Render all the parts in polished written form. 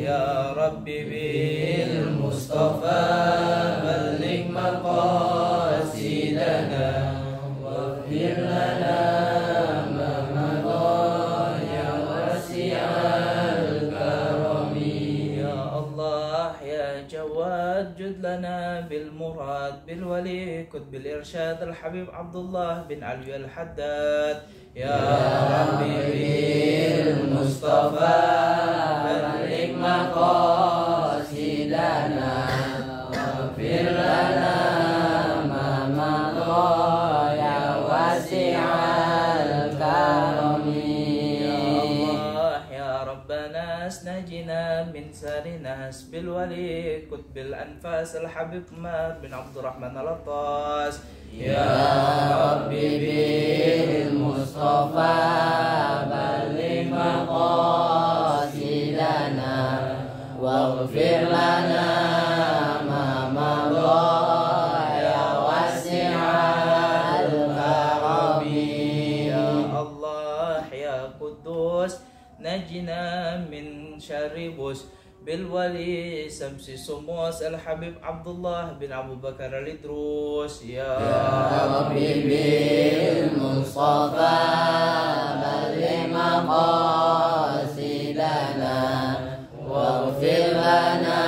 Ya Rabbi bil Mustafa balligh maqasidana waghfir lana ma madha ya wasi'al karami. Ya Allah ya Jawad jud lana bil murad bil wali kut bil irsyad al Habib Abdullah bin Ali al Haddad. Ya Rabbi bil Mustafa balligh maqasidana waghfir lana ma madha ya wasi'al karami. Ya Allah ya Rabbana asnajina min sarinas bil wali kutbil anfas al Habib Umar bin Abdurrahman al-Attas. Ya Rabbi bil Mustafa balligh maqasidana waghfir lana ma madha ya wasi'al karami. Ya Allah ya Quddus najina min syarri bus bil wali samsi sumus al Habib Abdullah bin Abu Bakar al-Idrus. Ya Rabbi bil Mustafa balligh maqasidana waghfir lana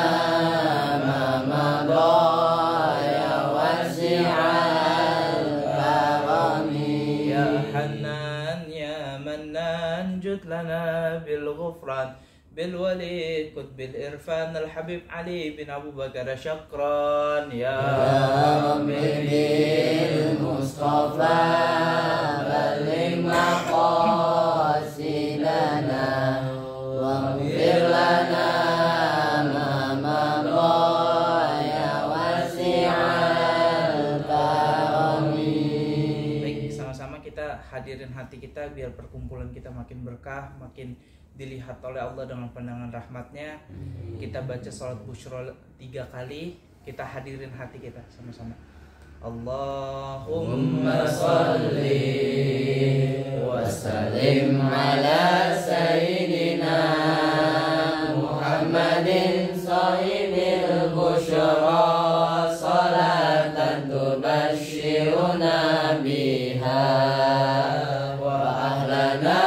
ma madha ya wasi'al karami. Ya Hannan ya Mannan jud lana bil ghufran bil wali kut bil irfan al Habib Ali bin Abu Bakar syakran. Ya Rabbi bil Mustafa balligh maqasidana waghfir lana ma madha ya wasi'al karami. Baik, sama-sama kita hadirin hati kita biar perkumpulan kita makin berkah, makin dilihat oleh Allah dengan pandangan rahmatnya. Kita baca salat busyra 3 kali, kita hadirin hati kita sama-sama. Allahumma sholli wa sallim ala sayyidina Muhammadin sahibil busyra salatan tubashshiruna biha wa ahlana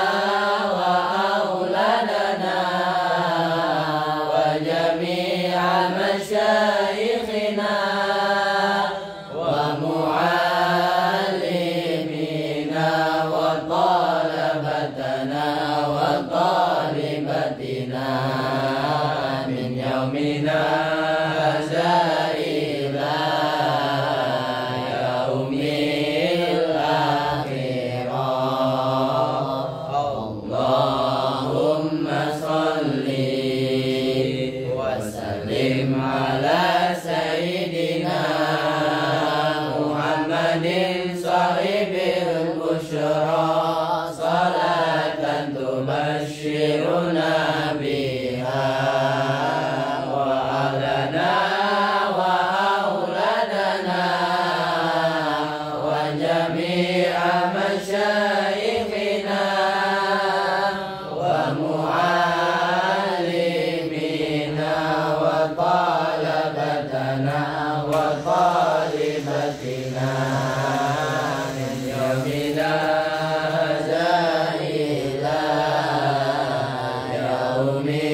Amin.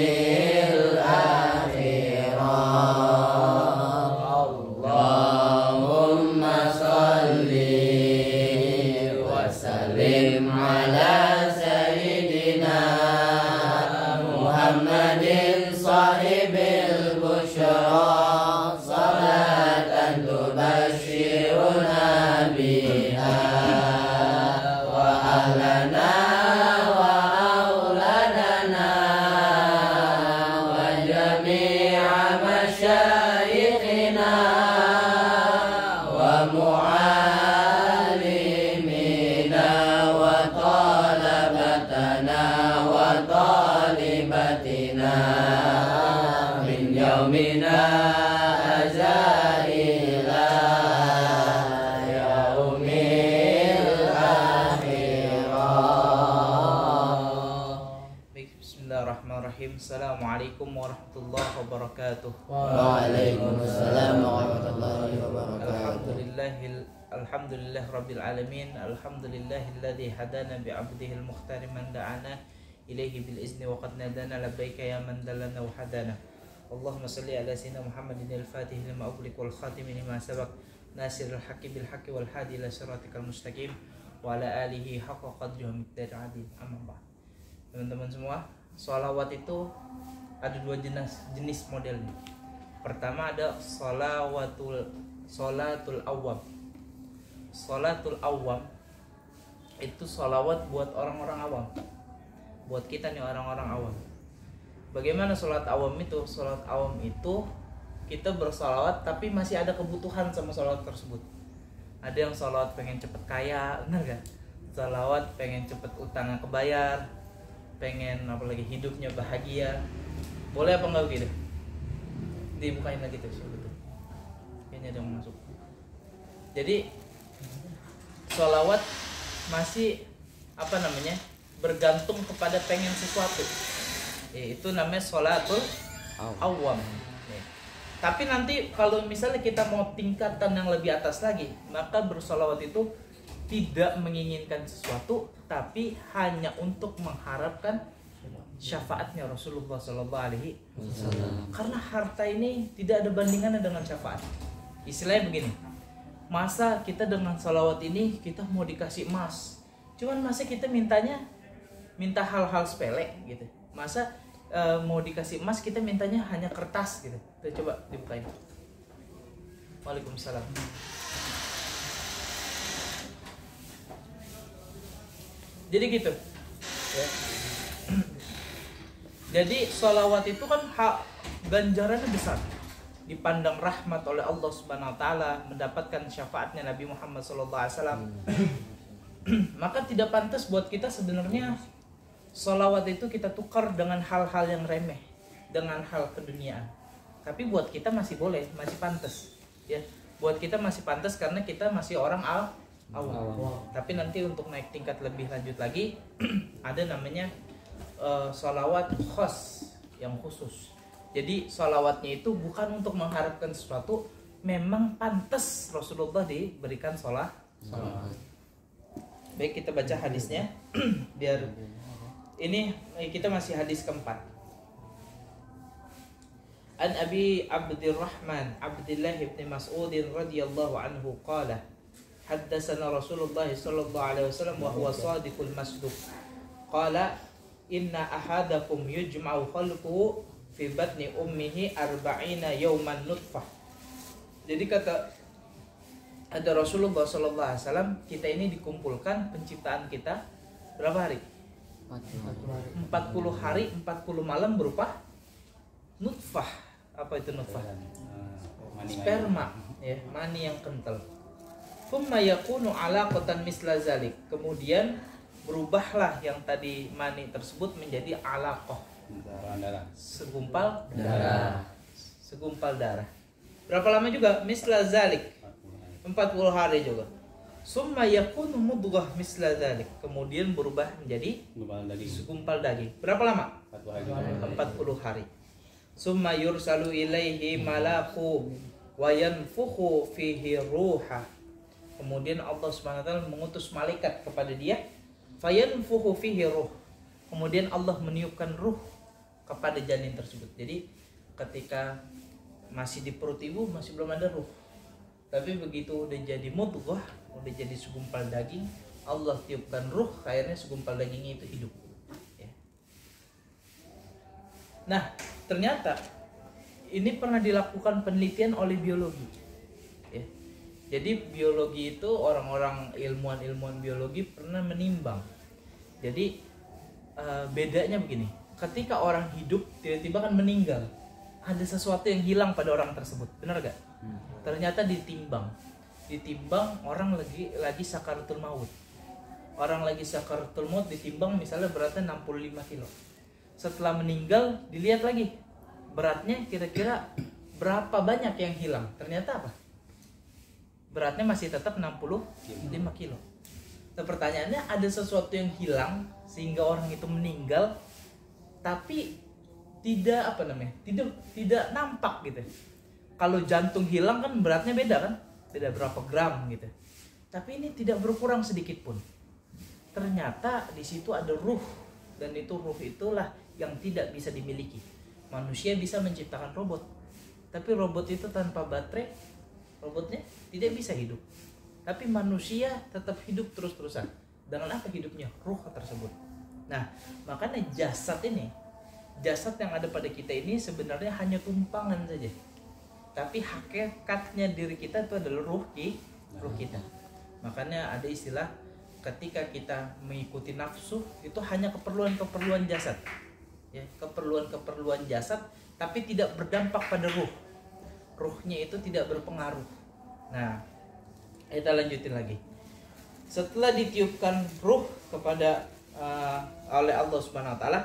Bismillahirrahmanirrahim. Assalamualaikum warahmatullahi wabarakatuh. Waalaikumsalam warahmatullahi wabarakatuh. Alhamdulillah rabbil alamin. Alhamdulillahilladzi hadana bi 'abdihil mukhtar man da'ana ilaihi bil izni wa qad nadana labbaika ya man dallana wa hadana. Allahumma shalli ala sayyidina Muhammadin al-fatih lima ughliq wal khatim lima sabaq nasiril haqqi bil haqqi wal hadi ila siratikal mustaqim wa ala alihi haqqa qadrihi wa miqdarihi adil. Amma ba'd. Teman-teman semua, sholawat itu ada dua jenis modelnya. Pertama ada sholatul awam. Sholatul awam itu sholawat buat orang-orang awam, buat kita nih orang-orang awam. Bagaimana sholat awam itu? Sholat awam itu kita bersolawat tapi masih ada kebutuhan sama sholawat tersebut. Ada yang sholawat pengen cepet kaya, benar gak? Sholawat pengen cepet utangnya kebayar, pengen apalagi hidupnya bahagia. Boleh apa enggak gitu? Dibukain lagi tuh, betul. Kayaknya ada yang masuk. Jadi sholawat masih bergantung kepada pengen sesuatu. Itu namanya sholatul awam. Tapi nanti kalau misalnya kita mau tingkatan yang lebih atas lagi, maka bersolawat itu tidak menginginkan sesuatu, tapi hanya untuk mengharapkan syafaatnya Rasulullah SAW. Karena harta ini tidak ada bandingannya dengan syafaat. Istilahnya begini, masa kita dengan salawat ini kita mau dikasih emas, cuman masa kita minta hal-hal sepele gitu. Masa mau dikasih emas kita mintanya hanya kertas gitu. Kita coba dibukain. Waalaikumsalam. Jadi gitu ya. Jadi sholawat itu kan ganjarannya besar, dipandang rahmat oleh Allah Subhanahu wa taala, mendapatkan syafaatnya Nabi Muhammad SAW. Maka tidak pantas buat kita sebenarnya sholawat itu kita tukar dengan hal-hal yang remeh, dengan hal keduniaan. Tapi buat kita masih boleh, masih pantas ya. Buat kita masih pantas karena kita masih orang awam. Tapi nanti untuk naik tingkat lebih lanjut lagi ada namanya sholawat khos, yang khusus. Jadi sholawatnya itu bukan untuk mengharapkan sesuatu, memang pantas Rasulullah diberikan sholat. Baik, kita baca hadisnya. Biar ini kita masih hadis keempat. An Abi Abdurrahman Abdullah bin Mas'ud radhiyallahu anhu qala haddatsana Rasulullah sallallahu alaihi wasallam wa huwa shadiqul masduq qala inna ahadakum yujma'u khalquhu fi batni ummihi arba'ina yawman nutfah. Jadi ada Rasulullah sallallahu alaihi wasallam, kita ini dikumpulkan penciptaan kita berapa hari? 40 hari 40 malam berupa nutfah. Apa itu nutfah? Sperma ya, mani yang kental. Thumma yakunu alaqatan misla zalik. Kemudian berubahlah yang tadi mani tersebut menjadi alaqah, segumpal darah. Segumpal darah. Berapa lama juga? Misla zalik, 40 hari juga. Summa yakunu mudghah misla zalik. Kemudian berubah menjadi segumpal daging. Berapa lama? 40 hari. Summa yursalu ilaihi malaku wa yanfukhu fihi ruha. Kemudian Allah Subhanahu wa taala mengutus malaikat kepada dia, fayanfukhu fihi ruh. Kemudian Allah meniupkan ruh kepada janin tersebut. Jadi ketika masih di perut ibu masih belum ada ruh. Tapi begitu udah jadi mudghah, udah jadi segumpal daging, Allah tiupkan ruh, akhirnya segumpal dagingnya itu hidup. Ya. Nah, ternyata ini pernah dilakukan penelitian oleh biologi. Ya. Jadi biologi itu orang-orang ilmuwan biologi pernah menimbang. Jadi bedanya begini, ketika orang hidup tiba-tiba kan meninggal, ada sesuatu yang hilang pada orang tersebut, benar gak? Ternyata ditimbang orang lagi sakaratul maut. Orang lagi sakaratul maut ditimbang misalnya beratnya 65 kilo. Setelah meninggal dilihat lagi beratnya kira-kira berapa banyak yang hilang. Ternyata apa? Beratnya masih tetap 65 kilo. Nah, pertanyaannya, ada sesuatu yang hilang sehingga orang itu meninggal, tapi tidak tidak nampak gitu. Kalau jantung hilang kan beratnya beda kan, beda berapa gram gitu. Tapi ini tidak berkurang sedikit pun. Ternyata di situ ada ruh, dan itu ruh itulah yang tidak bisa dimiliki. Manusia bisa menciptakan robot, tapi robot itu tanpa baterai, robotnya tidak bisa hidup. Tapi manusia tetap hidup terus-terusan. Dengan apa hidupnya? Ruh tersebut. Nah, makanya jasad yang ada pada kita ini sebenarnya hanya tumpangan saja. Tapi hakikatnya diri kita itu adalah ruh kita. Makanya ada istilah ketika kita mengikuti nafsu itu hanya keperluan jasad. Ya, keperluan jasad tapi tidak berdampak pada ruh. Ruhnya itu tidak berpengaruh. Nah, kita lanjutin lagi. Setelah ditiupkan ruh kepada oleh Allah Subhanahu wa taala,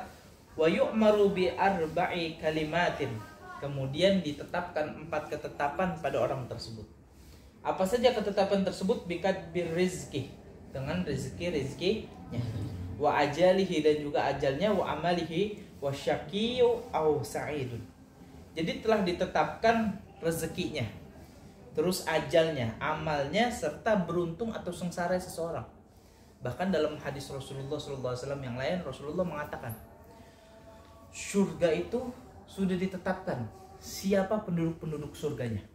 wa yu'maru bi arba'i kalimatin. Kemudian ditetapkan 4 ketetapan pada orang tersebut. Apa saja ketetapan tersebut? Bikat birrizki, dengan rezekinya, wa ajalihi, dan juga ajalnya, wa amalihi, wa syaqiyyu aw sa'idun. Jadi telah ditetapkan rezekinya, terus ajalnya, amalnya, serta beruntung atau sengsara seseorang. Bahkan dalam hadis Rasulullah SAW yang lain, Rasulullah mengatakan, surga itu sudah ditetapkan siapa penduduk-penduduk surganya,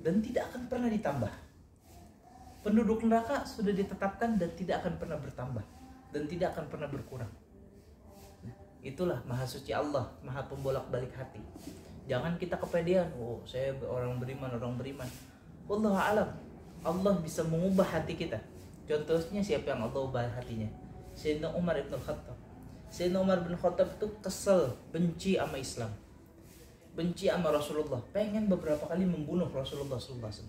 dan tidak akan pernah ditambah. Penduduk neraka sudah ditetapkan dan tidak akan pernah bertambah, dan tidak akan pernah berkurang. Itulah maha suci Allah, maha pembolak-balik hati. Jangan kita kepedean, oh saya orang beriman. Wallahu a'lam. Allah bisa mengubah hati kita. Contohnya siapa yang Allah ubah hatinya? Sayyidina Umar ibn Khattab. Sayyidina Umar bin Khattab itu kesel, benci sama Islam, benci sama Rasulullah, pengen beberapa kali membunuh Rasulullah SAW.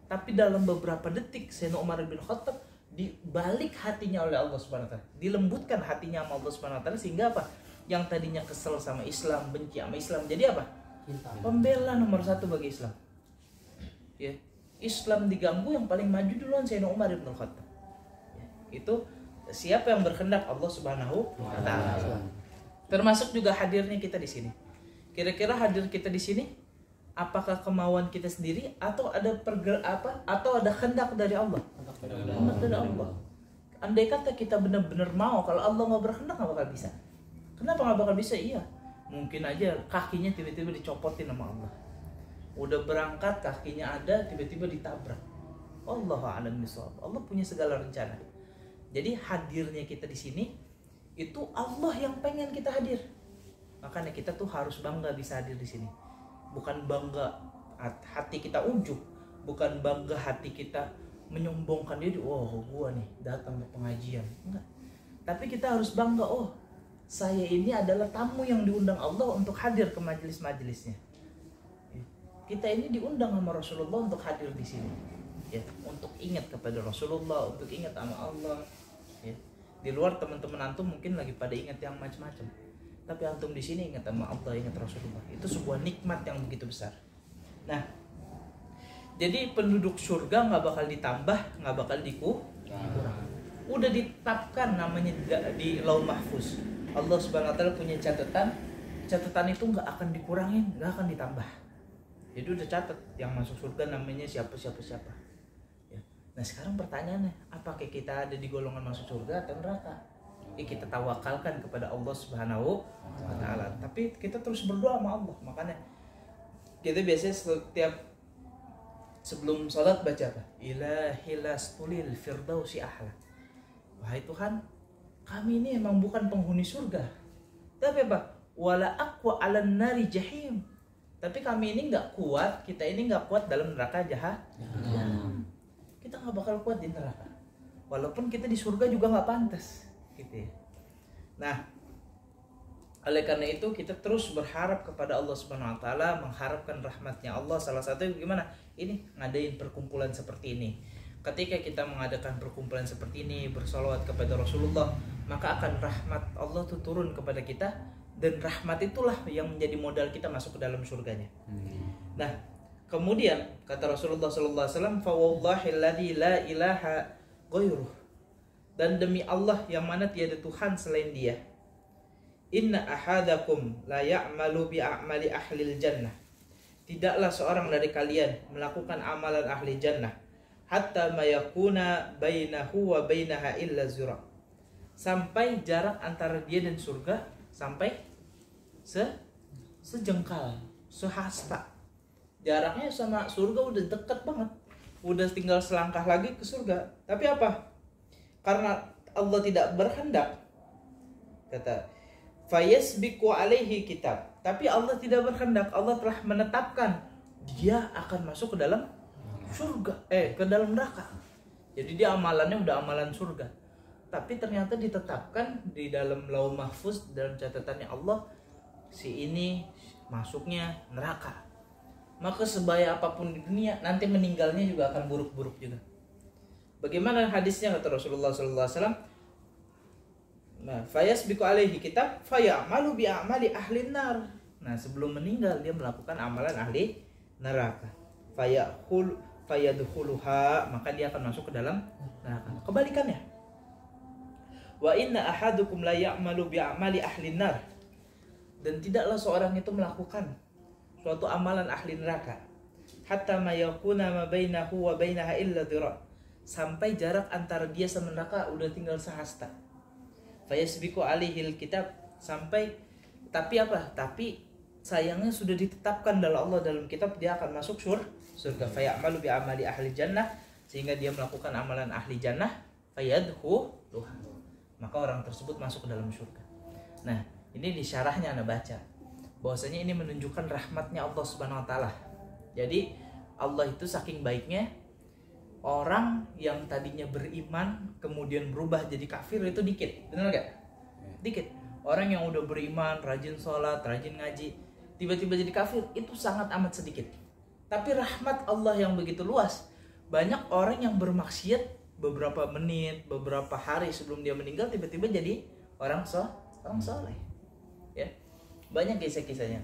Tapi dalam beberapa detik Sayyidina Umar bin Khattab dibalik hatinya oleh Allah Subhanahu wa taala, dilembutkan hatinya sama Allah Subhanahu wa taala, sehingga apa? Yang tadinya kesel sama Islam, benci sama Islam, jadi apa? Pembela nomor 1 bagi Islam. Ya, Islam diganggu, yang paling maju duluan Sayyidina Umar bin Khattab. Ya, itu siapa yang berkehendak? Allah Subhanahu wa taala. Termasuk juga hadirnya kita di sini. Kira-kira hadir kita di sini apakah kemauan kita sendiri atau ada atau ada kehendak dari Allah? Kehendak dari Allah. Andai kata kita benar-benar mau, kalau Allah nggak berkehendak nggak bakal bisa. Kenapa nggak bakal bisa? Iya, mungkin aja kakinya tiba-tiba dicopotin sama Allah. Udah berangkat kakinya ada, tiba-tiba ditabrak. Allahu a'lam bishawab. Allah punya segala rencana. Jadi hadirnya kita di sini itu Allah yang pengen kita hadir. Makanya kita tuh harus bangga bisa hadir di sini. Bukan bangga hati kita ujub, bukan bangga hati kita menyombongkan diri, oh gua nih datang ke pengajian. Enggak. Tapi kita harus bangga, oh saya ini adalah tamu yang diundang Allah untuk hadir ke majelis-majelisnya. Kita ini diundang sama Rasulullah untuk hadir di sini. Ya, untuk ingat kepada Rasulullah, untuk ingat sama Allah. Ya. Di luar teman-teman antum mungkin lagi pada ingat yang macam-macam. Tapi antum di sini ingat sama Allah, ingat Rasulullah. Itu sebuah nikmat yang begitu besar. Nah, jadi penduduk surga nggak bakal ditambah, nggak bakal dikurang. Udah ditetapkan namanya di Lauh Mahfuz. Allah Subhanahu wa taala punya catatan itu nggak akan dikurangin, nggak akan ditambah. Jadi udah catat yang masuk surga namanya siapa. Ya. Nah sekarang pertanyaannya, apakah kita ada di golongan masuk surga atau neraka? Ya, kita tawakalkan kepada Allah Subhanahu wa taala. Tapi kita terus berdoa sama Allah. Makanya kita biasanya setiap sebelum sholat baca apa? Ilahilastulil firdausi ahla. Wahai Tuhan, kami ini emang bukan penghuni surga. Tapi apa? Wala aqwa 'alan nari jahim. Tapi kami ini nggak kuat, kita ini nggak kuat dalam neraka jahat. Kita nggak bakal kuat di neraka. Walaupun kita di surga juga nggak pantas, gitu ya. Nah, oleh karena itu kita terus berharap kepada Allah Subhanahu Wa Taala, mengharapkan rahmatnya Allah. Salah satu gimana? Ini ngadain perkumpulan seperti ini. Ketika kita mengadakan perkumpulan seperti ini, bersolawat kepada Rasulullah, maka akan rahmat Allah tuh turun kepada kita. Dan rahmat itulah yang menjadi modal kita masuk ke dalam surganya. Nah, kemudian kata Rasulullah SAW, "Fawallahilladzi la ilaha ghairuh." Dan demi Allah yang mana tiada Tuhan selain Dia. Inna ahadakum la ya'malu bi a'mali ahlil jannah. Tidaklah seorang dari kalian melakukan amalan ahli jannah hatta mayakuna bainahu wa bainaha illa zura. Sampai jarak antara dia dan surga sampai sejengkal, sehasta. Jaraknya sama surga udah deket banget. Udah tinggal selangkah lagi ke surga. Tapi apa? Karena Allah tidak berkehendak. Kata fayasbiqu alaihi kitab. Tapi Allah tidak berkehendak. Allah telah menetapkan dia akan masuk ke dalam surga, ke dalam neraka. Jadi dia amalannya udah amalan surga. Tapi ternyata ditetapkan di dalam lauh mahfuz, dalam catatannya Allah, si ini masuknya neraka. Maka sebaya apapun di dunia, nanti meninggalnya juga akan buruk-buruk juga. Bagaimana hadisnya kata Rasulullah SAW? Nah, fayasbiqu alaihi kitab fayamalu bi a'mali ahli nar. Nah, sebelum meninggal dia melakukan amalan ahli neraka. Fayadkhuluha, maka dia akan masuk ke dalam neraka. Kebalikannya. Wa inna ahadukum la ya'malu bi a'mali ahli nar. Dan tidaklah seorang itu melakukan suatu amalan ahli neraka hatta ma yakuna ma bainahu wa bainaha illa dhira. Sampai jarak antara dia sama neraka udah tinggal sehasta. Fayasbiqu alaihil kitab, sampai tapi apa? Tapi sayangnya sudah ditetapkan dalam Allah dalam kitab dia akan masuk surga. Fayamalu bi amali ahli jannah, sehingga dia melakukan amalan ahli jannah, fayadkhuluha. Maka orang tersebut masuk ke dalam surga. Nah, ini di syarahnya Anda baca bahwasanya ini menunjukkan rahmatnya Allah Subhanahu wa taala. Jadi Allah itu saking baiknya, orang yang tadinya beriman kemudian berubah jadi kafir itu dikit, benar gak? Dikit. Orang yang udah beriman, rajin sholat, rajin ngaji, tiba-tiba jadi kafir itu sangat amat sedikit. Tapi rahmat Allah yang begitu luas, banyak orang yang bermaksiat beberapa menit, beberapa hari sebelum dia meninggal tiba-tiba jadi orang soleh. Ya, banyak kisah-kisahnya.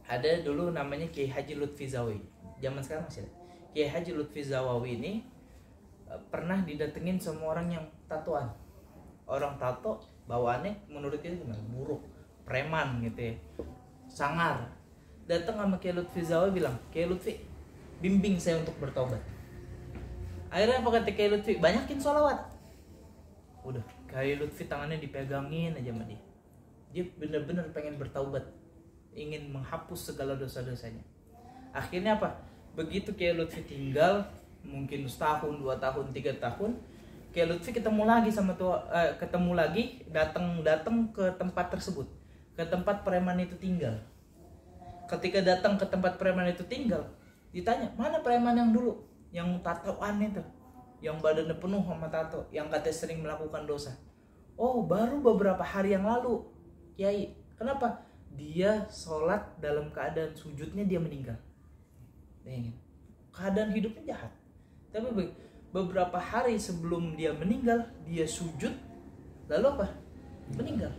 Ada dulu namanya Kiai Haji Lutfi Zawawi, zaman sekarang masih ada. Kiai Haji Lutfi Zawawi ini pernah didatengin sama orang yang tatoan. Orang tato bawaannya menurut dia gimana? Buruk, preman gitu ya, sangar. Datang sama Kiai Lutfi Zawawi bilang, Kiai Lutfi, bimbing saya untuk bertobat. Akhirnya apa kata Kiai Lutfi? Banyakin sholawat. Udah, Kiai Lutfi tangannya dipegangin aja sama dia. Dia benar-benar pengen bertaubat, ingin menghapus segala dosa-dosanya. Akhirnya apa? Begitu Kiai Lutfi tinggal mungkin setahun, 2 tahun, 3 tahun, Kiai Lutfi ketemu lagi datang ke tempat tersebut, ke tempat preman itu tinggal. Ketika datang ke tempat preman itu tinggal, ditanya, mana preman yang dulu, yang tatoan itu, yang badannya penuh sama tato, yang katanya sering melakukan dosa? Oh, baru beberapa hari yang lalu, Kiai. Kenapa? Dia sholat dalam keadaan sujudnya dia meninggal. Keadaan hidupnya jahat, tapi beberapa hari sebelum dia meninggal, dia sujud, lalu apa? Meninggal.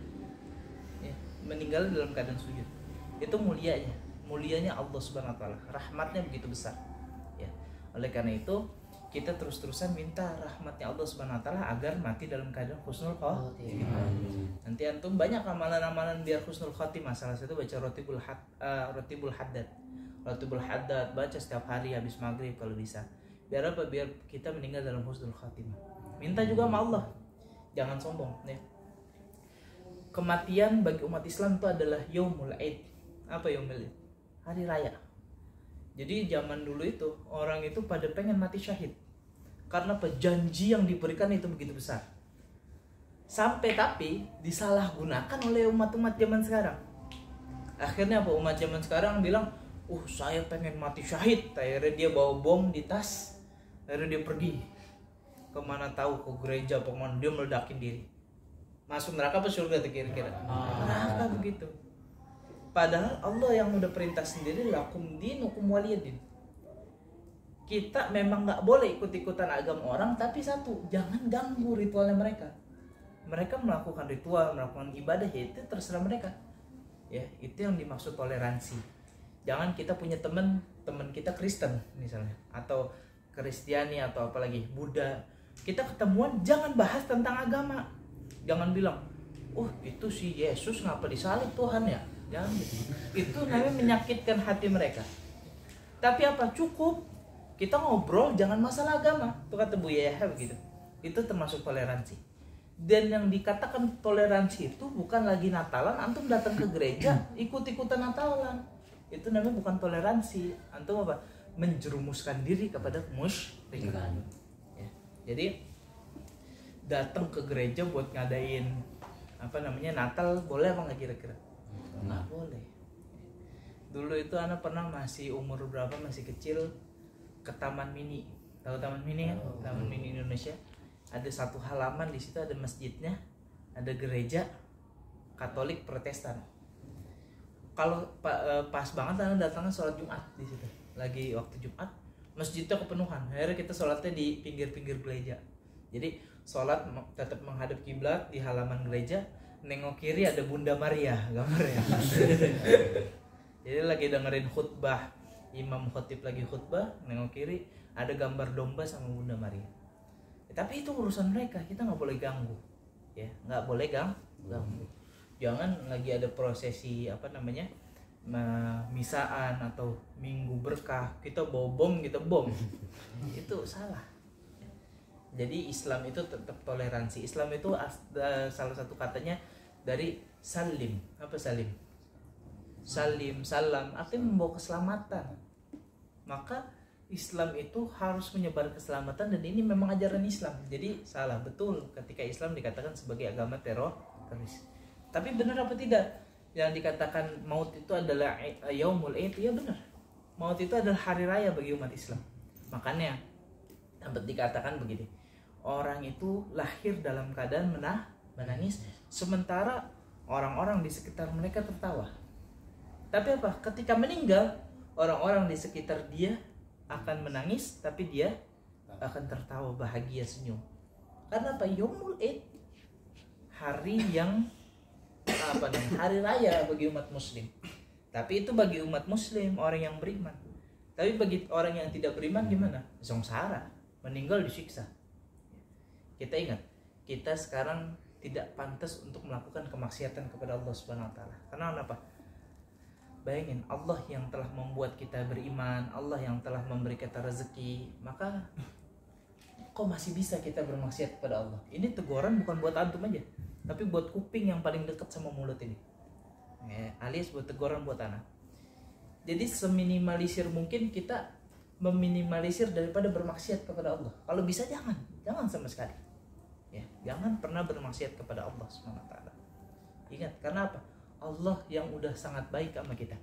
Ya, meninggal dalam keadaan sujud. Itu mulianya Allah Subhanahu wa taala. Rahmatnya begitu besar. Ya. Oleh karena itu, kita terus-terusan minta rahmatnya Allah Subhanahu wa taala agar mati dalam keadaan husnul khotimah. Nanti antum banyak amalan-amalan biar husnul khotimah. Salah satu baca Rotibul Haddad. Rotibul Haddad baca setiap hari habis maghrib kalau bisa. Biar apa? Biar kita meninggal dalam husnul khatimah. Minta juga sama Allah, jangan sombong ya. Kematian bagi umat Islam itu adalah Yaumul Aid. Apa Yaumul Aid? Hari raya. Jadi zaman dulu itu orang itu pada pengen mati syahid, karena janji yang diberikan itu begitu besar. Sampai tapi disalahgunakan oleh umat-umat zaman sekarang. Akhirnya apa? Umat zaman sekarang bilang, saya pengen mati syahid. Akhirnya dia bawa bom di tas. Akhirnya dia pergi kemana tahu, ke gereja, kemana, dia meledakin diri. Masuk neraka apa surga tuh kira-kira? Neraka begitu. Padahal Allah yang udah perintah sendiri, lakum dinukum waliyadin. Kita memang nggak boleh ikut-ikutan agama orang, tapi satu, jangan ganggu ritualnya mereka. Mereka melakukan ritual, melakukan ibadah, ya itu terserah mereka. Ya, itu yang dimaksud toleransi. Jangan kita punya teman kita Kristen misalnya, atau Kristiani, atau apalagi Buddha. Kita ketemuan jangan bahas tentang agama. Jangan bilang, itu si Yesus ngapa disalib Tuhan ya? Jangan gitu. Itu namanya menyakitkan hati mereka. Tapi apa? Cukup kita ngobrol, jangan masalah agama. Itu kata Bu Yaya begitu. Itu termasuk toleransi. Dan yang dikatakan toleransi itu bukan lagi Natalan, antum datang ke gereja ikut-ikutan Natalan. Itu namanya bukan toleransi. Antum apa? Menjerumuskan diri kepada musyrikan. Ya. Jadi datang ke gereja buat ngadain Natal boleh apa nggak kira-kira? Nggak boleh. Dulu itu anak pernah masih umur berapa, masih kecil, ke Taman Mini. Tahu Taman Mini kan? Taman Mini Indonesia. Ada satu halaman, di situ ada masjidnya, ada gereja Katolik Protestan. Kalau pas banget anak datangnya sholat Jumat di situ. Lagi waktu Jumat, masjidnya kepenuhan. Akhirnya kita sholatnya di pinggir-pinggir gereja. Jadi sholat tetap menghadap kiblat di halaman gereja. Nengok kiri ada Bunda Maria gambarnya. Jadi lagi dengerin khutbah, imam khotib lagi khutbah, nengok kiri ada gambar domba sama Bunda Maria. Tapi itu urusan mereka, kita nggak boleh ganggu, ya nggak boleh ganggu. Jangan lagi ada prosesi misaan atau minggu berkah kita bawa bom, kita bom. Itu salah. Jadi Islam itu tetap toleransi. Islam itu salah satu katanya dari salim. Apa salim? Salim, salam, artinya membawa keselamatan. Maka Islam itu harus menyebar keselamatan, dan ini memang ajaran Islam. Jadi salah betul ketika Islam dikatakan sebagai agama teroris. Tapi benar apa tidak? Yang dikatakan maut itu adalah yaumul id, ya benar. Maut itu adalah hari raya bagi umat Islam. Makanya dapat dikatakan begini. Orang itu lahir dalam keadaan menangis, sementara orang-orang di sekitar mereka tertawa. Tapi apa? Ketika meninggal, orang-orang di sekitar dia akan menangis, tapi dia akan tertawa, bahagia, senyum. Karena apa? Yaumul Id, hari yang hari raya bagi umat muslim. Tapi itu bagi umat muslim, orang yang beriman. Tapi bagi orang yang tidak beriman gimana? Sengsara, meninggal disiksa. Kita ingat, kita sekarang tidak pantas untuk melakukan kemaksiatan kepada Allah Subhanahu wa taala. Karena apa? Bayangin, Allah yang telah membuat kita beriman, Allah yang telah memberi kita rezeki, maka kok masih bisa kita bermaksiat kepada Allah? Ini teguran bukan buat antum aja, tapi buat kuping yang paling dekat sama mulut ini, alias buat teguran buat anak. Jadi seminimalisir mungkin kita meminimalisir daripada bermaksiat kepada Allah. Kalau bisa jangan sama sekali. Ya, jangan pernah bermaksiat kepada Allah SWT. Ingat, karena apa? Allah yang udah sangat baik sama kita.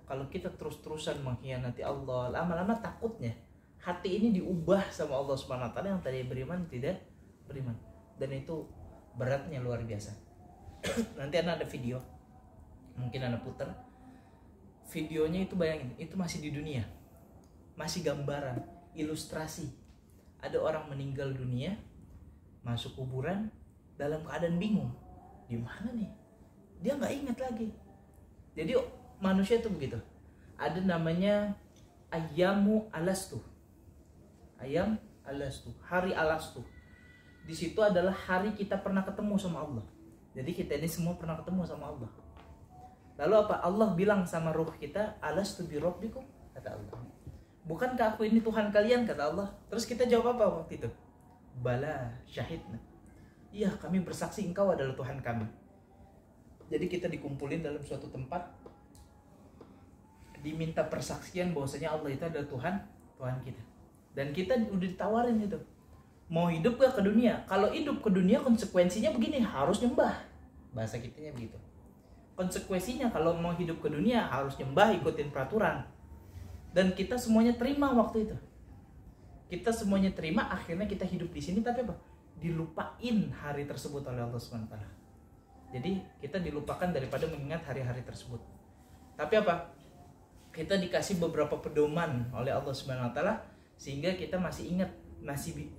Kalau kita terus-terusan mengkhianati Allah, lama-lama takutnya hati ini diubah sama Allah SWT yang tadi beriman tidak beriman. Dan itu beratnya luar biasa. Nanti ada video, mungkin anda putar videonya. Itu bayangin, itu masih di dunia, masih gambaran, ilustrasi. Ada orang meninggal dunia, masuk kuburan dalam keadaan bingung, di mana nih? Dia nggak ingat lagi. Jadi manusia itu begitu. Ada namanya ayyamu alastu. Ayam alastu, hari alastu. Di situ adalah hari kita pernah ketemu sama Allah. Jadi kita ini semua pernah ketemu sama Allah. Lalu apa? Allah bilang sama ruh kita, alastu bi rabbikum, kata Allah. Bukankah aku ini Tuhan kalian, kata Allah. Terus kita jawab apa waktu itu? Bala syahidna. Iya, kami bersaksi engkau adalah Tuhan kami. Jadi kita dikumpulin dalam suatu tempat, diminta persaksian bahwasanya Allah itu adalah Tuhan kita. Dan kita udah ditawarin gitu, mau hidup gak ke dunia? Kalau hidup ke dunia konsekuensinya begini, harus nyembah. Bahasa kitanya begitu. Konsekuensinya kalau mau hidup ke dunia harus nyembah, ikutin peraturan. Dan kita semuanya terima waktu itu. Kita semuanya terima, akhirnya kita hidup di sini, tapi apa? Dilupain hari tersebut oleh Allah SWT. Jadi kita dilupakan daripada mengingat hari-hari tersebut. Tapi apa? Kita dikasih beberapa pedoman oleh Allah Subhanahu wa taala sehingga kita masih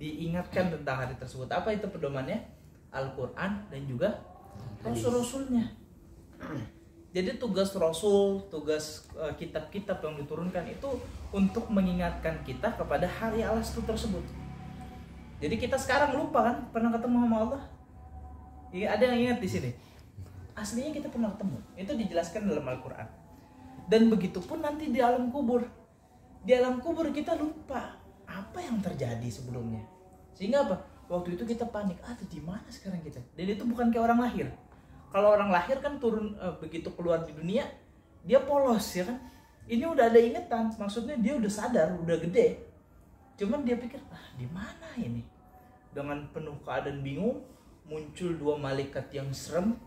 diingatkan tentang hari tersebut. Apa itu pedomannya? Al-Qur'an dan juga rasul-rasulnya. Jadi tugas rasul, tugas kitab-kitab yang diturunkan itu untuk mengingatkan kita kepada hari alastu tersebut. Jadi kita sekarang lupa kan pernah ketemu sama Allah? Iya, ada yang ingat di sini. aslinya kita pernah ketemu. Itu dijelaskan dalam Al-Quran. Dan begitu pun nanti di alam kubur. Di alam kubur kita lupa apa yang terjadi sebelumnya. Sehingga apa? Waktu itu kita panik. Aduh, di mana sekarang kita? Dan itu bukan kayak orang lahir. Kalau orang lahir kan turun begitu keluar di dunia, dia polos ya kan. Ini udah ada ingatan, maksudnya dia udah sadar, udah gede. Cuman dia pikir, di mana ini? Dengan penuh keadaan bingung, muncul dua malaikat yang serem,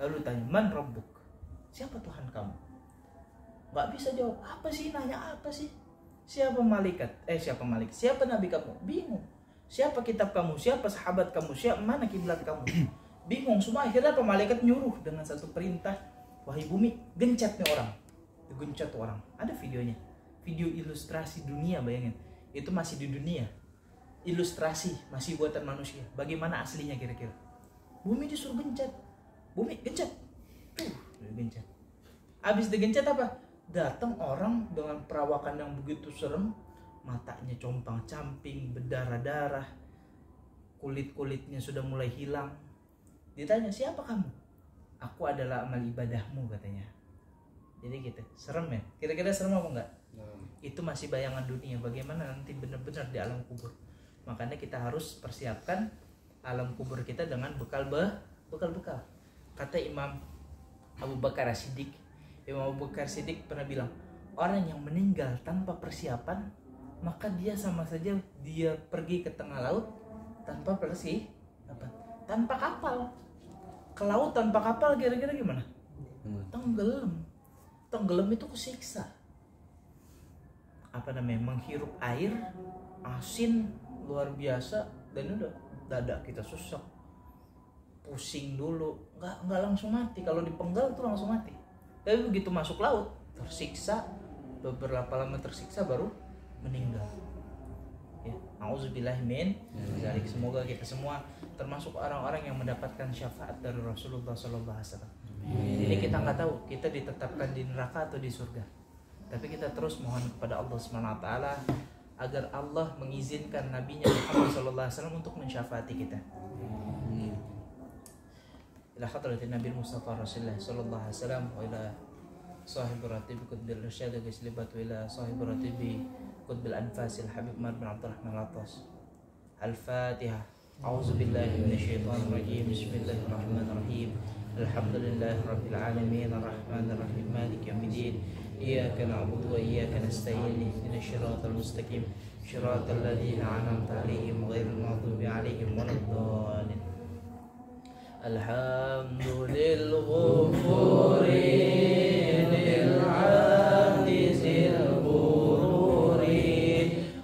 lalu tanya, "Man Rabbuk?" Siapa Tuhan kamu? Gak bisa jawab. Apa sih, nanya apa sih? Siapa malaikat? Siapa nabi kamu? Bingung. Siapa kitab kamu? Siapa sahabat kamu? Siapa mana kiblat kamu? Bingung semua. Akhirnya apa? Malaikat nyuruh dengan satu perintah, "Wahai bumi, gencet nih orang." Digencet orang. Ada videonya. Video ilustrasi dunia, bayangin. Itu masih di dunia. Ilustrasi masih buatan manusia. Bagaimana aslinya kira-kira? Bumi disuruh gencet. Bumi gencet. Gencet. Habis digencet apa? Datang orang dengan perawakan yang begitu serem, matanya compang-camping, berdarah-darah, kulit-kulitnya sudah mulai hilang. Ditanya, "Siapa kamu?" "Aku adalah amal ibadahmu," katanya. Jadi gitu, serem ya? Kira-kira serem apa enggak? Itu masih bayangan dunia. Bagaimana nanti benar-benar di alam kubur? Makanya kita harus persiapkan alam kubur kita dengan bekal-bekal. Kata Imam Abu Bakar As-Siddiq, Imam Abu Bakar Siddiq pernah bilang, orang yang meninggal tanpa persiapan, maka dia sama saja dia pergi ke tengah laut tanpa persiapan, tanpa kapal. Ke laut tanpa kapal kira-kira gimana? Tenggelam itu kesiksa. Menghirup air asin luar biasa, dan udah dada kita susah, pusing dulu, nggak langsung mati. Kalau dipenggal tuh langsung mati. Tapi begitu masuk laut, tersiksa, beberapa lama tersiksa baru meninggal. Ya, auzubillahi min dzalik. Semoga kita semua termasuk orang-orang yang mendapatkan syafaat dari Rasulullah SAW. Jadi kita nggak tahu kita ditetapkan di neraka atau di surga. Tapi kita terus mohon kepada Allah SWT agar Allah mengizinkan Nabi-Nya Muhammad SAW untuk mensyafaati kita. Ila hadratin Nabi Mustafa Rasulullah sallallahu alaihi wasallam wa ila sahib ratib qutbil irsyad wa islibat wa ila sahib ratib qutbil anfasil habib Umar bin Abdurrahman Al-Attas. Al-Fatihah. A'udzu billahi minasyaitonir rajim. Bismillahirrahmanirrahim. Alhamdulillahi rabbil alamin arrahmanir rahim maliki yaumiddin. Iyyaka na'budu wa iyyaka nasta'in. Ihdinas siratal mustaqim. Shiratal ladzina an'amta 'alaihim ghairil maghdubi 'alaihim waladdallin. الحمد للغفور للعبد ذي الغرور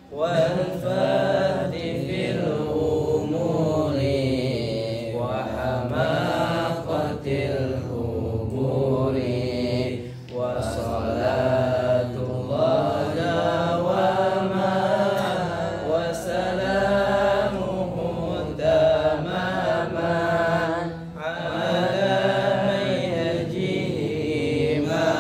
والفرد في الأمور وحماقة القبور وصلاة الله دواما وسلامه تماما على من يجيه ما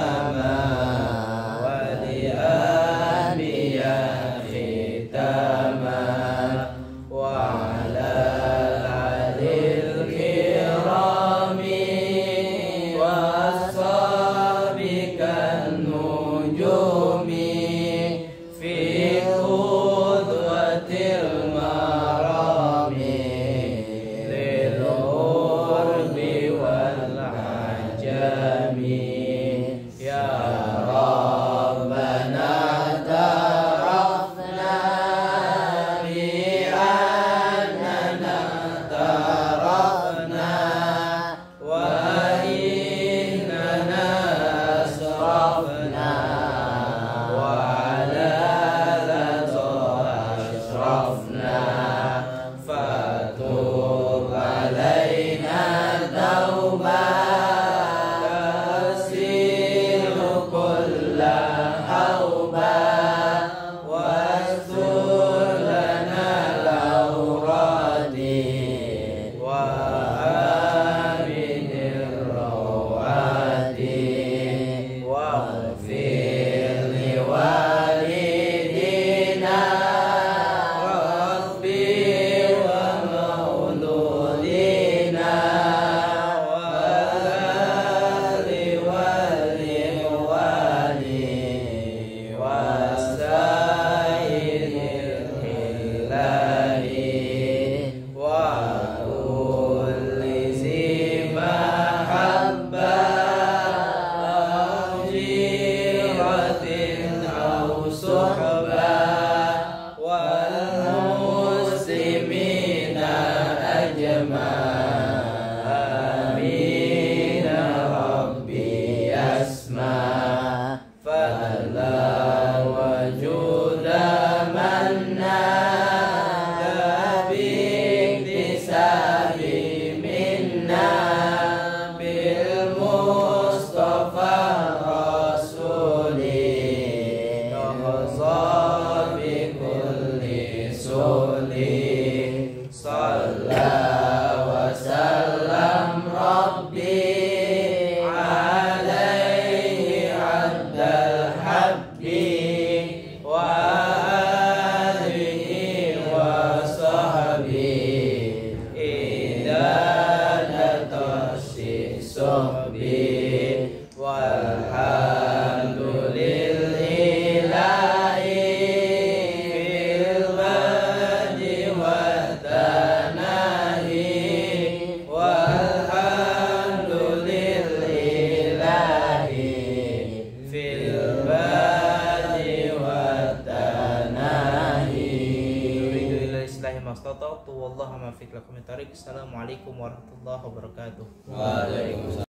aqtu wallahu muwaffiq lakum. Assalamualaikum warahmatullahi wabarakatuh. Waalaikumsalam.